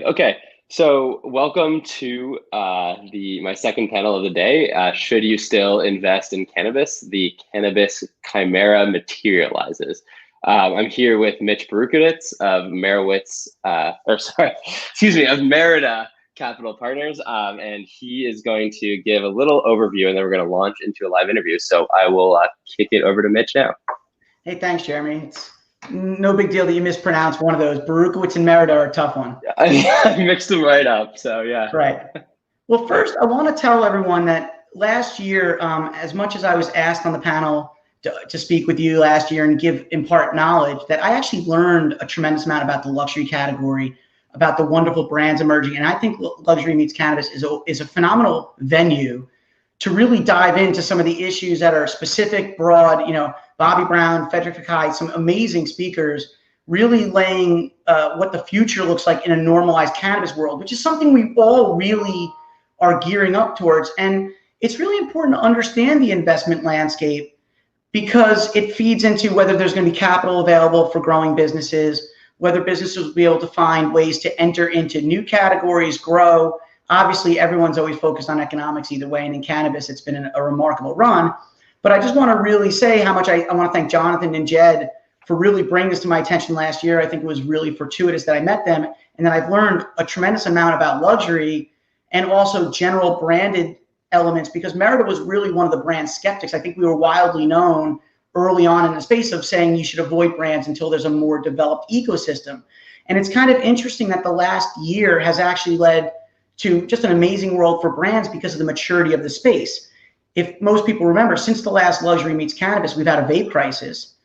Okay, so welcome to my second panel of the day. Should you still invest in cannabis? The cannabis chimera materializes. I'm here with Mitch Baruchowitz of of Merida Capital Partners, and he is going to give a little overview, and then we're going to launch into a live interview. So I will kick it over to Mitch now. Hey, thanks, Jeremy. It's no big deal that you mispronounced one of those. Baruchowitz and Merida are a tough one. I mixed them right up, so yeah. Right. Well, first, I want to tell everyone that last year, as much as I was asked on the panel to speak with you last year and impart knowledge, that I actually learned a tremendous amount about the luxury category, about the wonderful brands emerging. And I think Luxury Meets Cannabis is a phenomenal venue to really dive into some of the issues that are specific, broad, Bobby Brown, Frederick Fekkai, some amazing speakers really laying what the future looks like in a normalized cannabis world, which is something we all really are gearing up towards. And it's really important to understand the investment landscape because it feeds into whether there's going to be capital available for growing businesses, whether businesses will be able to find ways to enter into new categories, grow. Obviously, everyone's always focused on economics either way, and in cannabis, it's been a remarkable run. But I just want to really say how much I want to thank Jonathan and Jed for really bringing this to my attention last year. I think it was really fortuitous that I met them and that I've learned a tremendous amount about luxury and also general branded elements, because Merida was really one of the brand skeptics. I think we were wildly known early on in the space of saying you should avoid brands until there's a more developed ecosystem. And it's kind of interesting that the last year has actually led to just an amazing world for brands because of the maturity of the space. If most people remember, since the last Luxury Meets Cannabis, we've had a vape crisis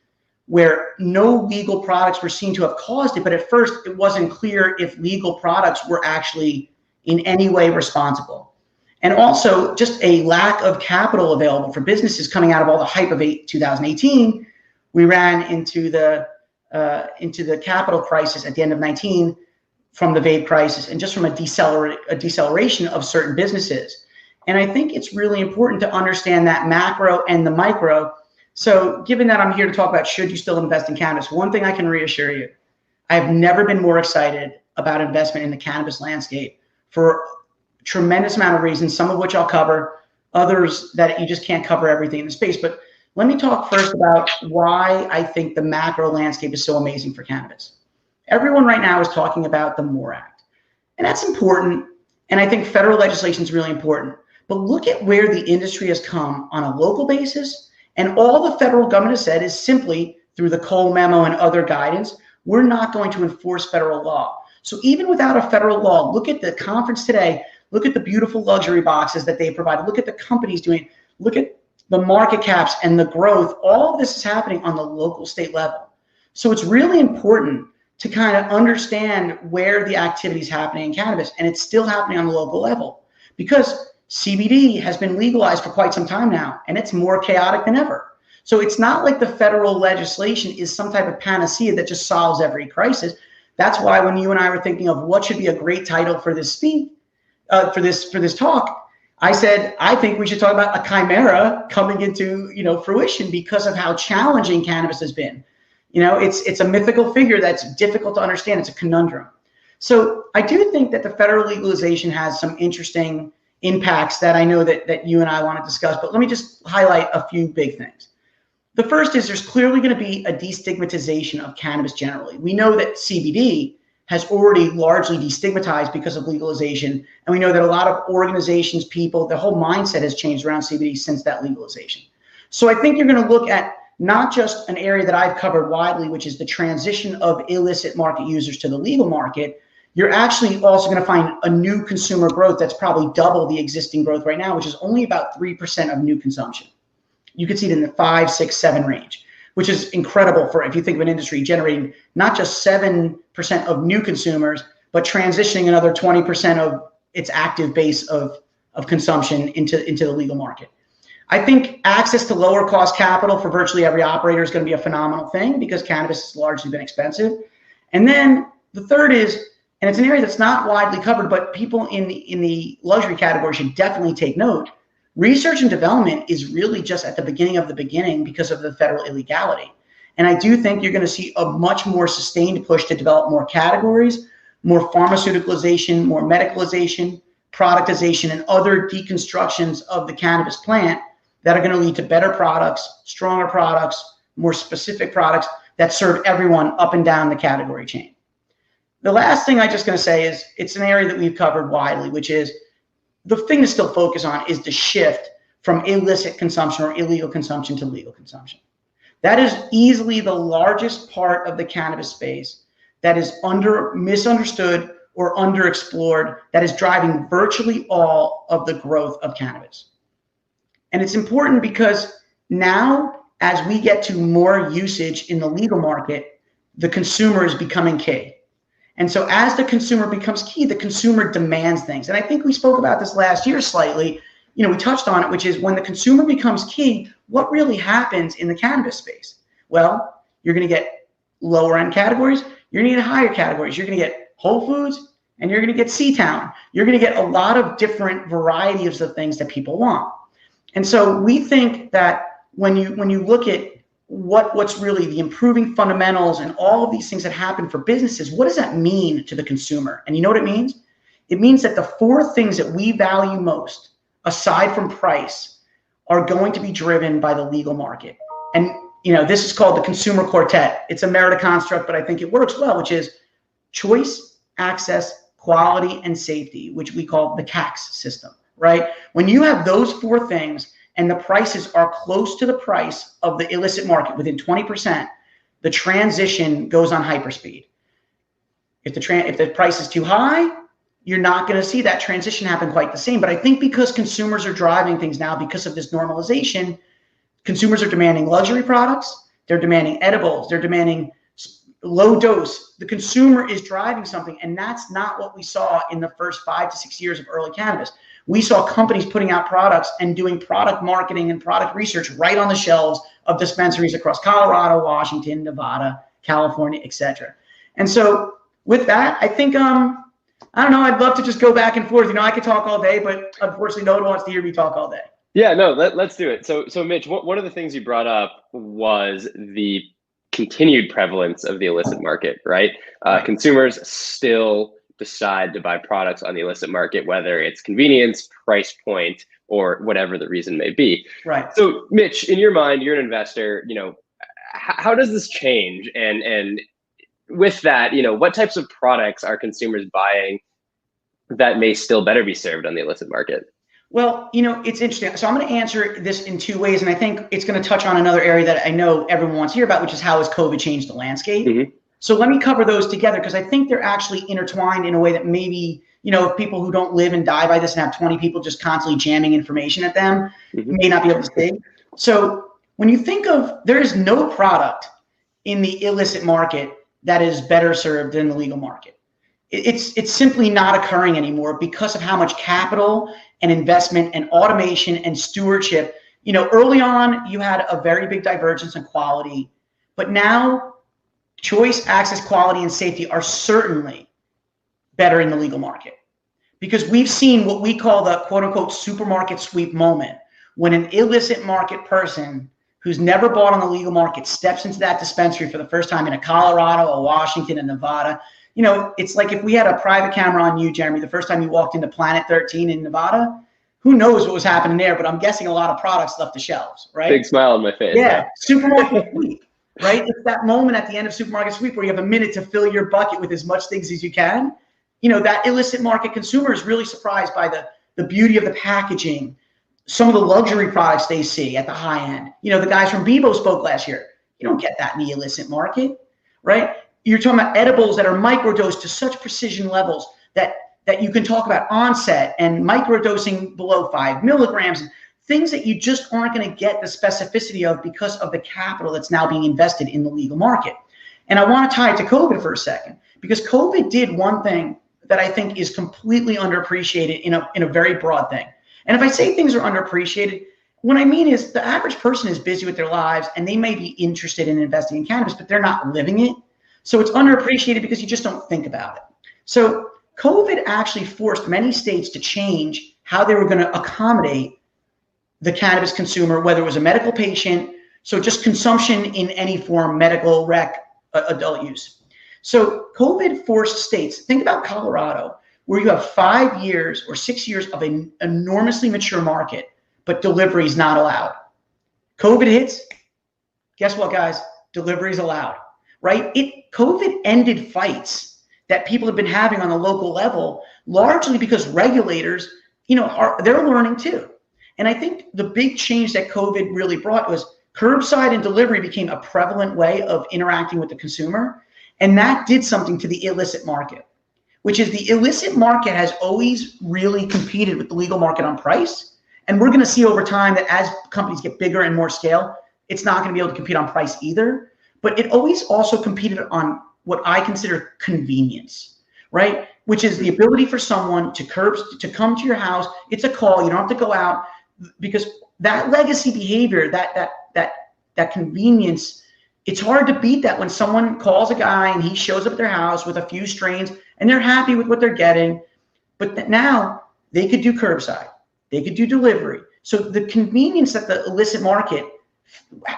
where no legal products were seen to have caused it. But at first, it wasn't clear if legal products were actually in any way responsible. And also just a lack of capital available for businesses coming out of all the hype of 2018. We ran into the capital crisis at the end of 19 from the vape crisis and just from a deceleration of certain businesses. And I think it's really important to understand that macro and the micro. So given that I'm here to talk about should you still invest in cannabis, one thing I can reassure you, I've never been more excited about investment in the cannabis landscape for a tremendous amount of reasons, some of which I'll cover, others that you just can't cover everything in the space. But let me talk first about why I think the macro landscape is so amazing for cannabis. Everyone right now is talking about the MORE Act, and that's important. And I think federal legislation is really important. But look at where the industry has come on a local basis. And all the federal government has said is simply through the Cole memo and other guidance, we're not going to enforce federal law. So even without a federal law, look at the conference today, look at the beautiful luxury boxes that they provide, look at the companies doing, look at the market caps and the growth. All of this is happening on the local state level. So it's really important to kind of understand where the activity is happening in cannabis, and it's still happening on the local level because CBD has been legalized for quite some time now, and it's more chaotic than ever. So it's not like the federal legislation is some type of panacea that just solves every crisis. That's why when you and I were thinking of what should be a great title for this for this talk, I said I think we should talk about a chimera coming into fruition because of how challenging cannabis has been. It's a mythical figure that's difficult to understand. It's a conundrum. So I do think that the federal legalization has some interesting impacts that I know that you and I want to discuss, but let me just highlight a few big things. The first is there's clearly going to be a destigmatization of cannabis generally. We know that CBD has already largely destigmatized because of legalization, and we know that a lot of organizations, people, the whole mindset has changed around CBD since that legalization. So I think you're going to look at not just an area that I've covered widely, which is the transition of illicit market users to the legal market. You're actually also going to find a new consumer growth that's probably double the existing growth right now, which is only about 3% of new consumption. You can see it in the 5, 6, 7 range, which is incredible for if you think of an industry generating not just 7% of new consumers, but transitioning another 20% of its active base of consumption into the legal market. I think access to lower cost capital for virtually every operator is going to be a phenomenal thing because cannabis has largely been expensive. And then the third is, and it's an area that's not widely covered, but people in the luxury category should definitely take note. Research and development is really just at the beginning of the beginning because of the federal illegality. And I do think you're going to see a much more sustained push to develop more categories, more pharmaceuticalization, more medicalization, productization, and other deconstructions of the cannabis plant that are going to lead to better products, stronger products, more specific products that serve everyone up and down the category chain. The last thing I'm just going to say is it's an area that we've covered widely, which is the thing to still focus on is the shift from illicit consumption or illegal consumption to legal consumption. That is easily the largest part of the cannabis space that is misunderstood or underexplored, that is driving virtually all of the growth of cannabis. And it's important because now, as we get to more usage in the legal market, the consumer is becoming key. And so as the consumer becomes key, the consumer demands things. And I think we spoke about this last year slightly. You know, we touched on it, which is when the consumer becomes key, what really happens in the cannabis space? Well, you're going to get lower end categories. You're going to get higher categories. You're going to get Whole Foods and you're going to get C-Town. You're going to get a lot of different varieties of things that people want. And so we think that when you look at what's really the improving fundamentals and all of these things that happen for businesses, what does that mean to the consumer? And you know what it means? It means that the four things that we value most, aside from price, are going to be driven by the legal market. And you know, this is called the consumer quartet. It's a Merida construct, but I think it works well, which is choice, access, quality, and safety, which we call the CAX system, right? When you have those four things and the prices are close to the price of the illicit market, within 20%, the transition goes on hyperspeed. If the price is too high, you're not going to see that transition happen quite the same. But I think because consumers are driving things now because of this normalization, consumers are demanding luxury products, they're demanding edibles, they're demanding low dose. The consumer is driving something, and that's not what we saw in the first 5 to 6 years of early cannabis. We saw companies putting out products and doing product marketing and product research right on the shelves of dispensaries across Colorado, Washington, Nevada, California, etc. And so with that, I think, I don't know, I'd love to just go back and forth. You know, I could talk all day, but unfortunately no one wants to hear me talk all day. Yeah, no, let's do it. So Mitch, one of the things you brought up was the continued prevalence of the illicit market, right? Consumers still decide to buy products on the illicit market, whether it's convenience, price point, or whatever the reason may be. Right. So Mitch, in your mind, you're an investor, you know, how does this change? And with that, you know, what types of products are consumers buying that may still better be served on the illicit market? Well, you know, it's interesting. So I'm going to answer this in two ways, and I think it's going to touch on another area that I know everyone wants to hear about, which is how has COVID changed the landscape? Mm-hmm. So let me cover those together because I think they're actually intertwined in a way that maybe, you know, people who don't live and die by this and have 20 people just constantly jamming information at them may not be able to see. So when you think of, there is no product in the illicit market that is better served than the legal market. It's simply not occurring anymore because of how much capital and investment and automation and stewardship. You know, early on, you had a very big divergence in quality, but now choice, access, quality, and safety are certainly better in the legal market because we've seen what we call the quote unquote supermarket sweep moment when an illicit market person who's never bought on the legal market steps into that dispensary for the first time in a Colorado, a Washington, and Nevada. You know, it's like if we had a private camera on you, Jeremy, the first time you walked into Planet 13 in Nevada, who knows what was happening there, but I'm guessing a lot of products left the shelves, right? Big smile on my face. Yeah, supermarket sweep, right? It's that moment at the end of supermarket sweep where you have a minute to fill your bucket with as much things as you can. You know, that illicit market consumer is really surprised by the beauty of the packaging, some of the luxury products they see at the high end. You know, the guys from Bebo spoke last year. You don't get that in the illicit market, right? You're talking about edibles that are microdosed to such precision levels that you can talk about onset and microdosing below 5 milligrams, things that you just aren't going to get the specificity of because of the capital that's now being invested in the legal market. And I want to tie it to COVID for a second, because COVID did one thing that I think is completely underappreciated in a very broad thing. And if I say things are underappreciated, what I mean is the average person is busy with their lives and they may be interested in investing in cannabis, but they're not living it. So it's underappreciated because you just don't think about it. So COVID actually forced many states to change how they were going to accommodate the cannabis consumer, whether it was a medical patient, so just consumption in any form, medical, rec, adult use. So COVID forced states, think about Colorado, where you have 5 years or 6 years of an enormously mature market, but delivery is not allowed. COVID hits, guess what, guys? Delivery is allowed, right? COVID ended fights that people have been having on the local level, largely because regulators, they're learning too. And I think the big change that COVID really brought was curbside and delivery became a prevalent way of interacting with the consumer. And that did something to the illicit market, which is the illicit market has always really competed with the legal market on price. And we're going to see over time that as companies get bigger and more scale, it's not going to be able to compete on price either. But it always also competed on what I consider convenience, right? Which is the ability for someone to come to your house. It's a call. You don't have to go out, because that legacy behavior, that convenience, it's hard to beat that when someone calls a guy and he shows up at their house with a few strains and they're happy with what they're getting. But now they could do curbside, they could do delivery. So the convenience that the illicit market,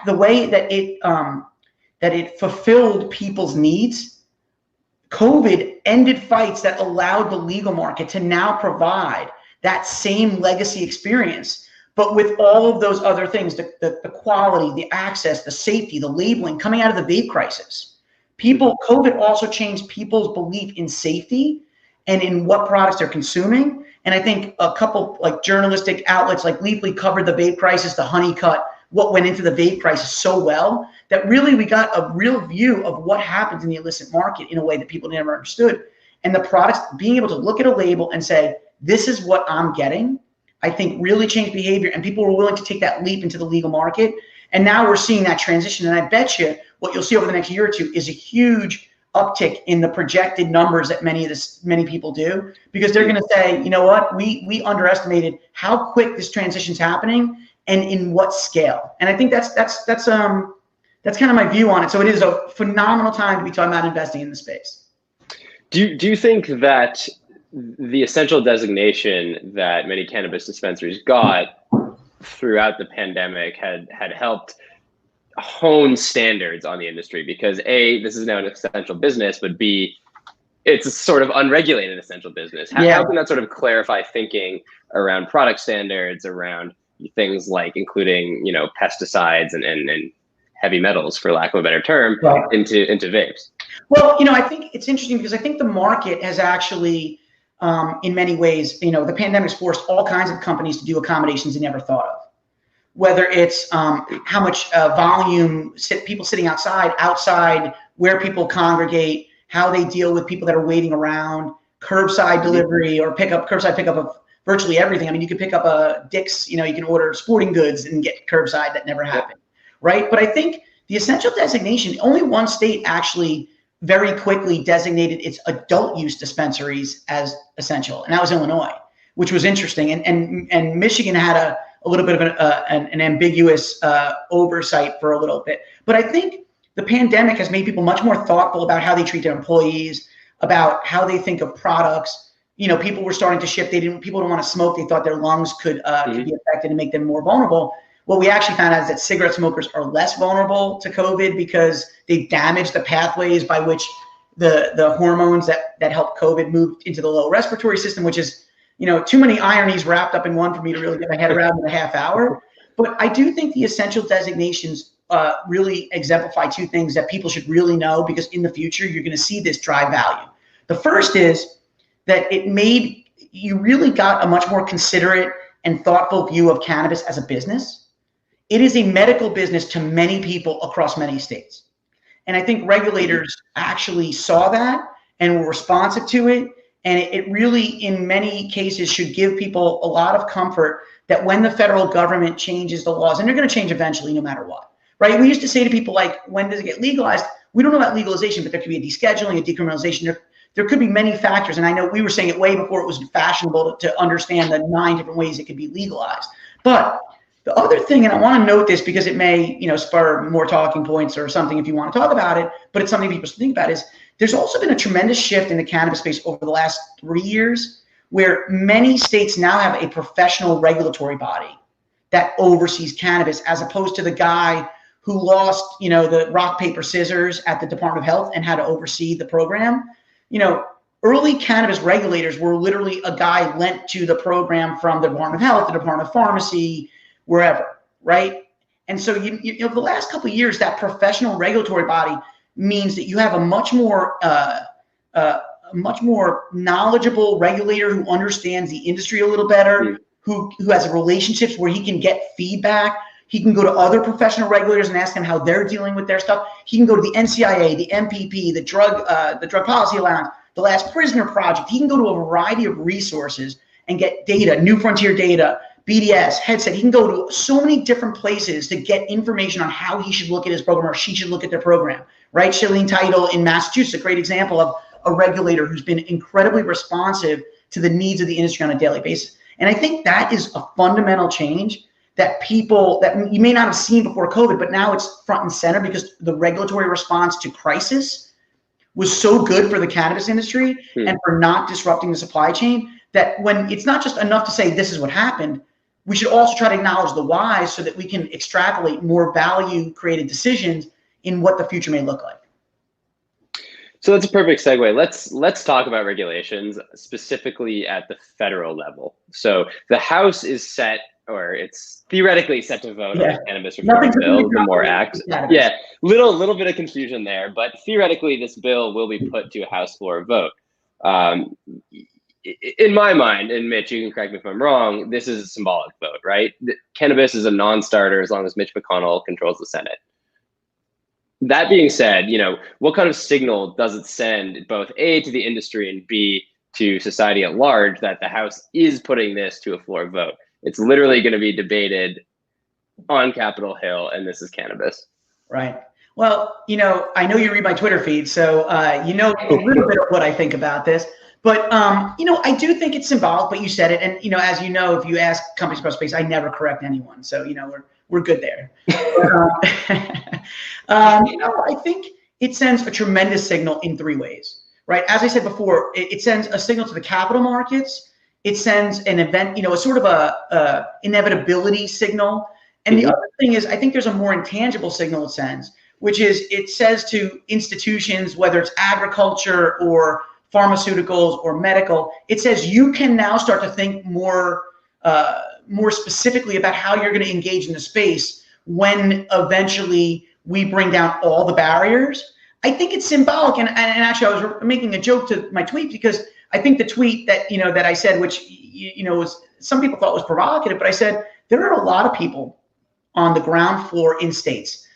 the way that it fulfilled people's needs, COVID ended fights that allowed the legal market to now provide that same legacy experience, but with all of those other things, the quality, the access, the safety, the labeling coming out of the vape crisis. COVID also changed people's belief in safety and in what products they're consuming. And I think a couple like journalistic outlets like Leafly covered the vape crisis, the honey cut, what went into the vape crisis so well that really we got a real view of what happens in the illicit market in a way that people never understood. And the products, being able to look at a label and say, this is what I'm getting, I think really changed behavior, and people were willing to take that leap into the legal market. And now we're seeing that transition. And I bet you what you'll see over the next year or two is a huge uptick in the projected numbers that many people do, because they're going to say, you know what, we underestimated how quick this transition's happening and in what scale. And I think that's kind of my view on it. So it is a phenomenal time to be talking about investing in the space. Do you think that the essential designation that many cannabis dispensaries got throughout the pandemic had helped hone standards on the industry? Because A, this is now an essential business, but B, it's a sort of unregulated essential business. How can that sort of clarify thinking around product standards, around things like including, pesticides and heavy metals, for lack of a better term, right, into vapes? Well, I think it's interesting because I think the market has actually, in many ways, the pandemic's forced all kinds of companies to do accommodations they never thought of. Whether it's how much volume, people sitting outside where people congregate, how they deal with people that are waiting around, curbside delivery or curbside pickup of virtually everything. I mean, you can pick up a Dick's, you can order sporting goods and get curbside. That never happened, right? But I think the essential designation, only one state actually very quickly designated its adult use dispensaries as essential, and that was Illinois, which was interesting. And Michigan had a little bit of an ambiguous oversight for a little bit. But I think the pandemic has made people much more thoughtful about how they treat their employees, about how they think of products. People were starting to shift. People don't want to smoke. They thought their lungs could be affected and make them more vulnerable. What we actually found out is that cigarette smokers are less vulnerable to COVID because they damaged the pathways by which the hormones that help COVID moved into the lower respiratory system, which is, too many ironies wrapped up in one for me to really get my head around in a half hour. But I do think the essential designations really exemplify two things that people should really know, because in the future, you're going to see this drive value. The first is that you really got a much more considerate and thoughtful view of cannabis as a business. It is a medical business to many people across many states. And I think regulators actually saw that and were responsive to it. And it really, in many cases, should give people a lot of comfort that when the federal government changes the laws, and they're going to change eventually no matter what, right? We used to say to people like, when does it get legalized? We don't know about legalization, but there could be a descheduling, a decriminalization. There could be many factors. And I know we were saying it way before it was fashionable to understand the 9 different ways it could be legalized. But the other thing, and I want to note this because it may, spur more talking points or something if you want to talk about it, but it's something people should think about, is there's also been a tremendous shift in the cannabis space over the last 3 years, where many states now have a professional regulatory body that oversees cannabis, as opposed to the guy who lost, the rock, paper, scissors at the Department of Health and had to oversee the program. Early cannabis regulators were literally a guy lent to the program from the Department of Health, the Department of Pharmacy, wherever, right? And so, the last couple of years, that professional regulatory body means that you have a much more knowledgeable regulator who understands the industry a little better, who has relationships where he can get feedback. He can go to other professional regulators and ask them how they're dealing with their stuff. He can go to the NCIA, the MPP, the Drug Policy Allowance, the Last Prisoner Project. He can go to a variety of resources and get data, New Frontier Data, BDS, Headset. He can go to so many different places to get information on how he should look at his program or she should look at their program, right? Shilling Title in Massachusetts, a great example of a regulator who's been incredibly responsive to the needs of the industry on a daily basis. And I think that is a fundamental change that you may not have seen before COVID, but now it's front and center because the regulatory response to crisis was so good for the cannabis industry and for not disrupting the supply chain, that when it's not just enough to say this is what happened, we should also try to acknowledge the whys so that we can extrapolate more value created decisions in what the future may look like. So that's a perfect segue. Let's talk about regulations specifically at the federal level. So the House is set, or it's theoretically set to vote on the cannabis reform bill, the MORE Act. Yeah, little bit of confusion there, but theoretically this bill will be put to a House floor vote. In my mind, and Mitch, you can correct me if I'm wrong, this is a symbolic vote, right? Cannabis is a non-starter as long as Mitch McConnell controls the Senate. That being said, what kind of signal does it send both A, to the industry, and B, to society at large that the House is putting this to a floor vote? It's literally going to be debated on Capitol Hill, and this is cannabis. Right. Well, I know you read my Twitter feed, so you know a little bit of what I think about this. But, I do think it's symbolic, but you said it. And, as you know, if you ask companies about space, I never correct anyone. So, we're good there. I think it sends a tremendous signal in three ways, right? As I said before, it sends a signal to the capital markets. It sends an event, a sort of a inevitability signal. And the other thing is, I think there's a more intangible signal it sends, which is it says to institutions, whether it's agriculture or pharmaceuticals or medical, it says you can now start to think more specifically about how you're going to engage in the space when eventually we bring down all the barriers. I think it's symbolic, and actually I was making a joke to my tweet because I think the tweet that that I said, which was, some people thought was provocative, but I said there are a lot of people on the ground floor in states,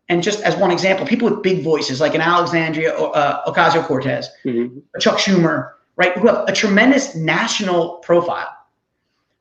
and just as one example, people with big voices like an Alexandria Ocasio-Cortez, Chuck Schumer, right, who have a tremendous national profile,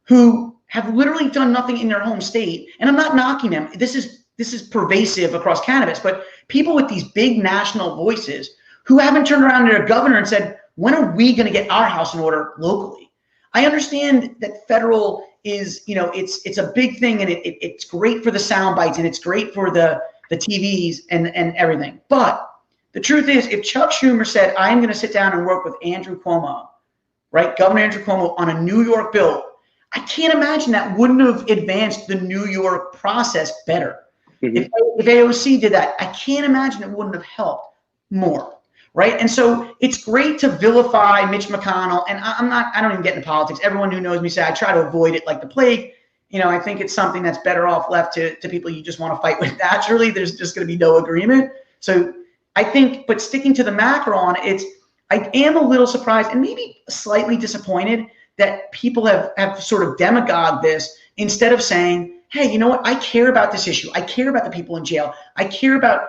who have literally done nothing in their home state. And I'm not knocking them. This is pervasive across cannabis, but people with these big national voices who haven't turned around to their governor and said, when are we going to get our house in order locally? I understand that federal is, it's a big thing, and it's great for the sound bites, and it's great for the TVs and everything. But the truth is, if Chuck Schumer said, I'm going to sit down and work with Andrew Cuomo, right, Governor Andrew Cuomo, on a New York bill, I can't imagine that wouldn't have advanced the New York process better. If AOC did that, I can't imagine it wouldn't have helped more. Right. And so it's great to vilify Mitch McConnell. And I don't even get into politics. Everyone who knows me say I try to avoid it like the plague. I think it's something that's better off left to people you just want to fight with naturally. There's just going to be no agreement. So I think, but sticking to the macro on it, I am a little surprised and maybe slightly disappointed that people have sort of demagogued this instead of saying, hey, you know what? I care about this issue. I care about the people in jail. I care about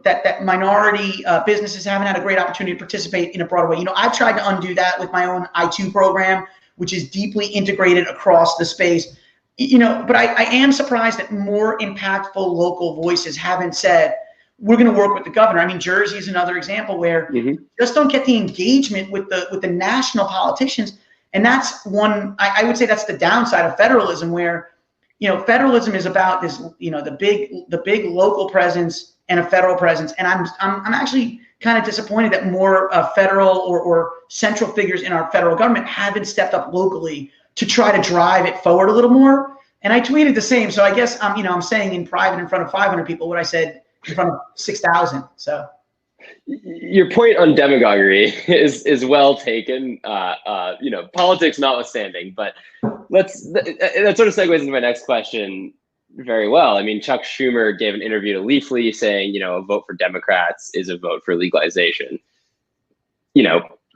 that minority businesses haven't had a great opportunity to participate in a broader way. I've tried to undo that with my own I2 program, which is deeply integrated across the space. But I am surprised that more impactful local voices haven't said, we're going to work with the governor. I mean, Jersey is another example where just don't get the engagement with the national politicians. And that's one, I would say that's the downside of federalism, where, federalism is about this, the big local presence and a federal presence. And I'm actually kind of disappointed that more federal or central figures in our federal government haven't stepped up locally to try to drive it forward a little more. And I tweeted the same. So I guess I'm saying in private in front of 500 people what I said in front of 6,000. So your point on demagoguery is well taken. Politics notwithstanding, but that sort of segues into my next question very well. I mean, Chuck Schumer gave an interview to Leafly saying, a vote for Democrats is a vote for legalization.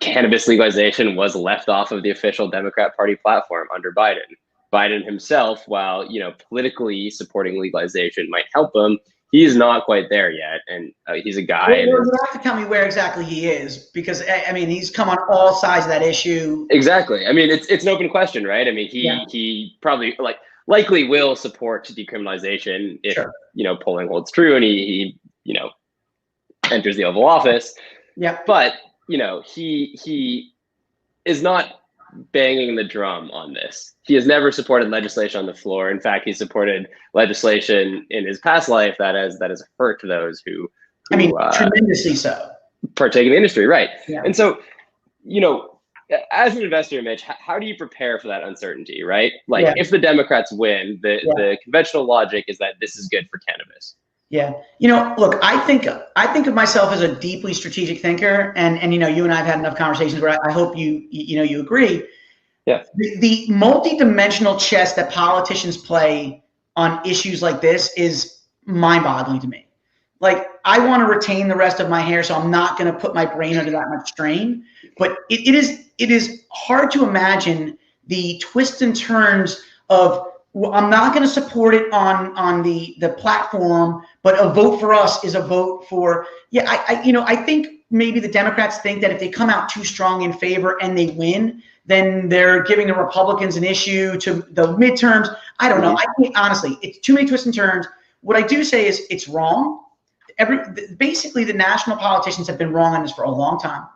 Cannabis legalization was left off of the official Democrat Party platform under Biden. Biden himself, while, politically supporting legalization might help him, he's not quite there yet. And he's a guy. Well, you have to tell me where exactly he is, because he's come on all sides of that issue. Exactly. I mean, it's an open question, right? I mean, he probably likely will support decriminalization if, sure, polling holds true and he enters the Oval Office. Yeah. But, he is not banging the drum on this. He has never supported legislation on the floor. In fact, he supported legislation in his past life that has hurt those who tremendously so, partake in the industry, right? Yeah. And so, as an investor, Mitch, how do you prepare for that uncertainty, right? If the Democrats win, the conventional logic is that this is good for cannabis. Yeah. Look, I think of myself as a deeply strategic thinker, and you and I have had enough conversations where I hope you agree. Yeah. The multi-dimensional chess that politicians play on issues like this is mind-boggling to me. I want to retain the rest of my hair, so I'm not going to put my brain under that much strain. But it is hard to imagine the twists and turns of, I'm not going to support it on the platform, but a vote for us is a vote for, I think maybe the Democrats think that if they come out too strong in favor and they win, then they're giving the Republicans an issue to the midterms. I don't know. I think, honestly, it's too many twists and turns. What I do say is it's wrong. Basically, the national politicians have been wrong on this for a long time,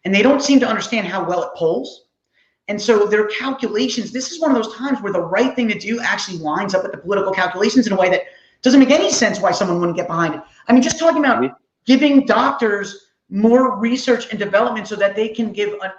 and they don't seem to understand how well it polls. And so their calculations, this is one of those times where the right thing to do actually lines up with the political calculations in a way that doesn't make any sense why someone wouldn't get behind it. I mean, just talking about giving doctors more research and development so that they can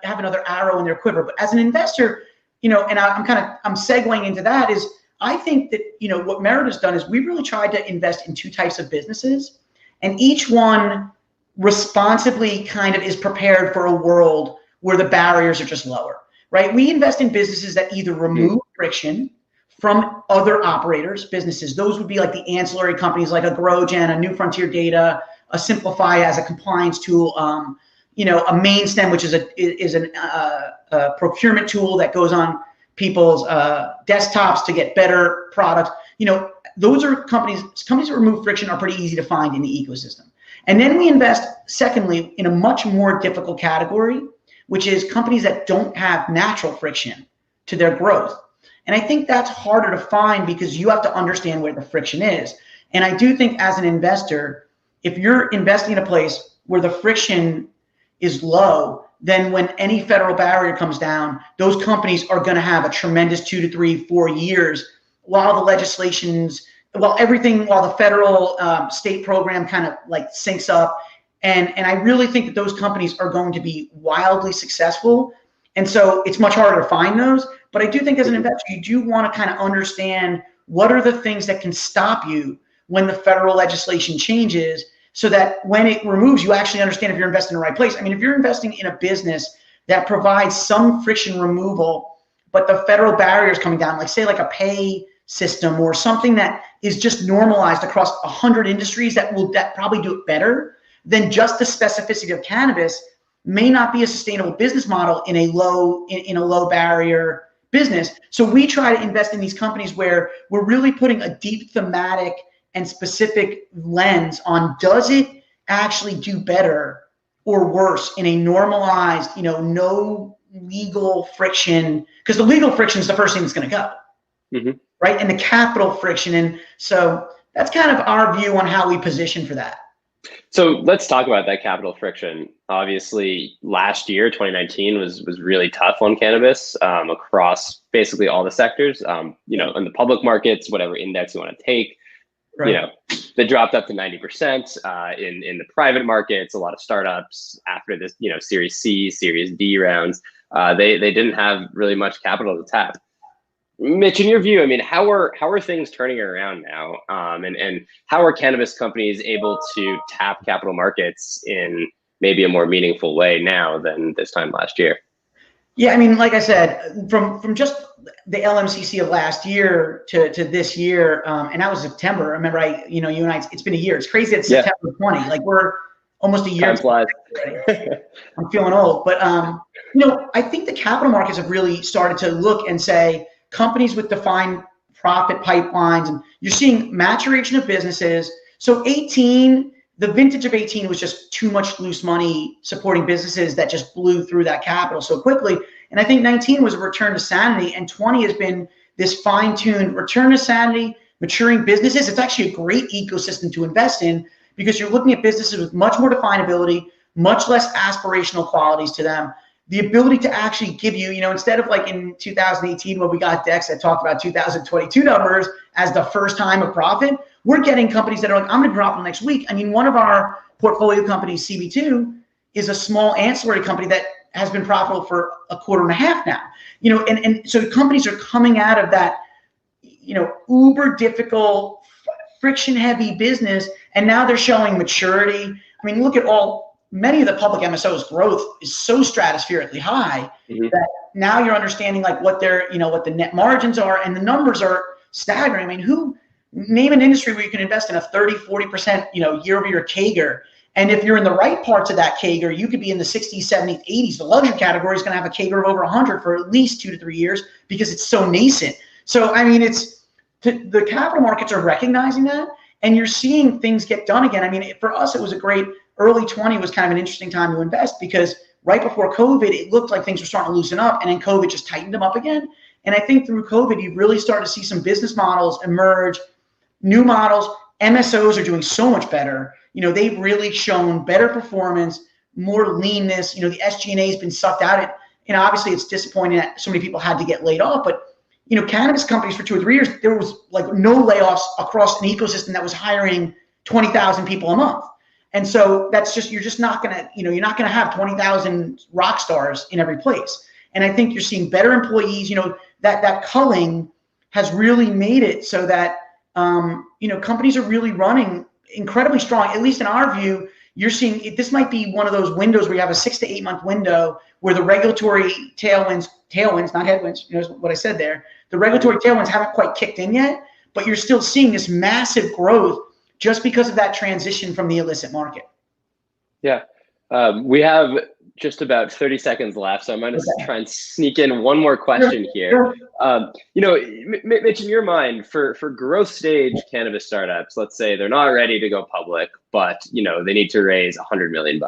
have another arrow in their quiver. But as an investor, and I'm segueing into that, is I think that, what Merida's done is we've really tried to invest in two types of businesses, and each one responsibly kind of is prepared for a world where the barriers are just lower. Right? We invest in businesses that either remove friction from other operators' businesses. Those would be like the ancillary companies like a GrowGen, a New Frontier Data, a Simplify as a compliance tool, a MainStem, which is a procurement tool that goes on people's desktops to get better products. Those are companies that remove friction are pretty easy to find in the ecosystem. And then we invest, secondly, in a much more difficult category, which is companies that don't have natural friction to their growth. And I think that's harder to find because you have to understand where the friction is. And I do think as an investor, if you're investing in a place where the friction is low, then when any federal barrier comes down, those companies are going to have a tremendous 2 to 3, 4 years while the the federal state program kind of syncs up. And I really think that those companies are going to be wildly successful. And so it's much harder to find those. But I do think as an investor, you do want to kind of understand what are the things that can stop you when the federal legislation changes, so that when it removes, you actually understand if you're investing in the right place. I mean, if you're investing in a business that provides some friction removal, but the federal barriers coming down, like a pay system or something that is just normalized across 100 industries that probably do it better than just the specificity of cannabis, may not be a sustainable business model in a low barrier business. So we try to invest in these companies where we're really putting a deep thematic and specific lens on, does it actually do better or worse in a normalized, no legal friction, because the legal friction is the first thing that's going to go, right? And the capital friction. And so that's kind of our view on how we position for that. So let's talk about that capital friction. Obviously, last year, 2019, was really tough on cannabis across basically all the sectors. In the public markets, whatever index you want to take, right. They dropped up to 90%. In the private markets, a lot of startups after this, Series C, Series D rounds, they didn't have really much capital to tap. Mitch, in your view, I mean, how are things turning around now? And how are cannabis companies able to tap capital markets in maybe a more meaningful way now than this time last year? Yeah, I mean, like I said, from just the LMCC of last year to this year, and that was September. I remember you and I, it's been a year. It's crazy. It's Yeah, September 20. Like we're almost a year. time flies. I'm feeling old, but I think the capital markets have really started to look and say companies with defined profit pipelines, and you're seeing maturation of businesses. So 18, the vintage of 18 was just too much loose money supporting businesses that just blew through that capital so quickly. And I think 19 was a return to sanity, and 20 has been this fine-tuned return to sanity, maturing businesses. It's actually a great ecosystem to invest in because you're looking at businesses with much more definability, much less aspirational qualities to them. The ability to actually give you, instead of like in 2018 when we got decks that talked about 2022 numbers as the first time of profit, we're getting companies that are like, I'm going to drop them next week. I mean, one of our portfolio companies, CB2, is a small ancillary company that has been profitable for a quarter and a half now. And so companies are coming out of that, uber difficult, friction heavy business, and now they're showing maturity. I mean, look at many of the public MSOs growth is so stratospherically high that now you're understanding like what what the net margins are, and the numbers are staggering. I mean, name an industry where you can invest in a 30, 40%, year-over-year CAGR. And if you're in the right parts of that CAGR, you could be in the 60s, 70s, 80s. The luxury category is going to have a CAGR of over 100 for at least 2 to 3 years because it's so nascent. So, I mean, the capital markets are recognizing that, and you're seeing things get done again. I mean, for us, it was a great early 20 was kind of an interesting time to invest because right before COVID, it looked like things were starting to loosen up, and then COVID just tightened them up again. And I think through COVID, you really start to see some business models emerge, new models. MSOs are doing so much better. They've really shown better performance, more leanness. The SG&A has been sucked out. Obviously it's disappointing that so many people had to get laid off, but cannabis companies for 2 or 3 years, there was like no layoffs across an ecosystem that was hiring 20,000 people a month. And so you're just not going to, you're not going to have 20,000 rock stars in every place. And I think you're seeing better employees, that culling has really made it so that, companies are really running incredibly strong. At least in our view, you're seeing this might be one of those windows where you have a 6 to 8 month window where the regulatory tailwinds, not headwinds, what I said there, the regulatory tailwinds haven't quite kicked in yet, but you're still seeing this massive growth just because of that transition from the illicit market. Yeah. We have just about 30 seconds left, so I'm going to try and sneak in one more question here. Mitch, in your mind, for growth stage cannabis startups, let's say they're not ready to go public, but they need to raise $100 million.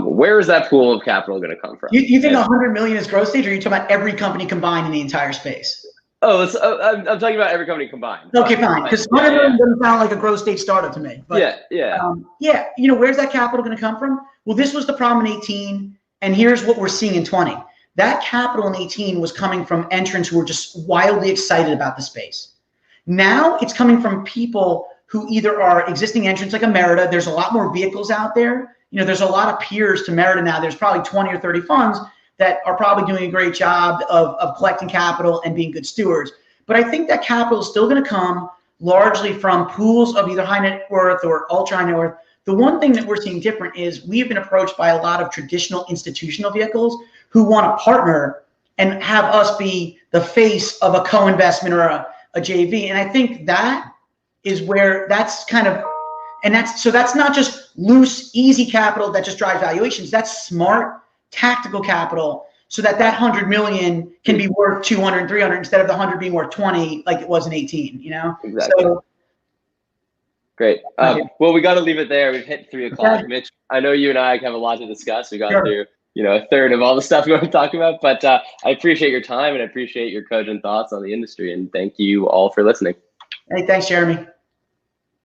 Where is that pool of capital going to come from? You think 100 million is growth stage, or are you talking about every company combined in the entire space? I'm talking about every company combined. Okay, fine. Because 100 million doesn't sound like a growth stage startup to me. But, where's that capital going to come from? Well, this was the problem in 18, and here's what we're seeing in 20. That capital in 18 was coming from entrants who were just wildly excited about the space. Now it's coming from people who either are existing entrants like a Merida. There's a lot more vehicles out there. There's a lot of peers to Merida now. There's probably 20 or 30 funds that are probably doing a great job of collecting capital and being good stewards. But I think that capital is still going to come largely from pools of either high net worth or ultra high net worth. The one thing that we're seeing different is we've been approached by a lot of traditional institutional vehicles who want to partner and have us be the face of a co-investment or a JV. And I think that is where that's kind of, so that's not just loose, easy capital that just drives valuations. That's smart, tactical capital so that 100 million can be worth 200, 300 instead of the 100 being worth 20 like it was in 18, Exactly. So, great. Well, we got to leave it there. We've hit 3 o'clock. Okay. Mitch, I know you and I have a lot to discuss. We got through, a third of all the stuff we want to talk about, but I appreciate your time and I appreciate your cogent thoughts on the industry, and thank you all for listening. Hey, thanks, Jeremy.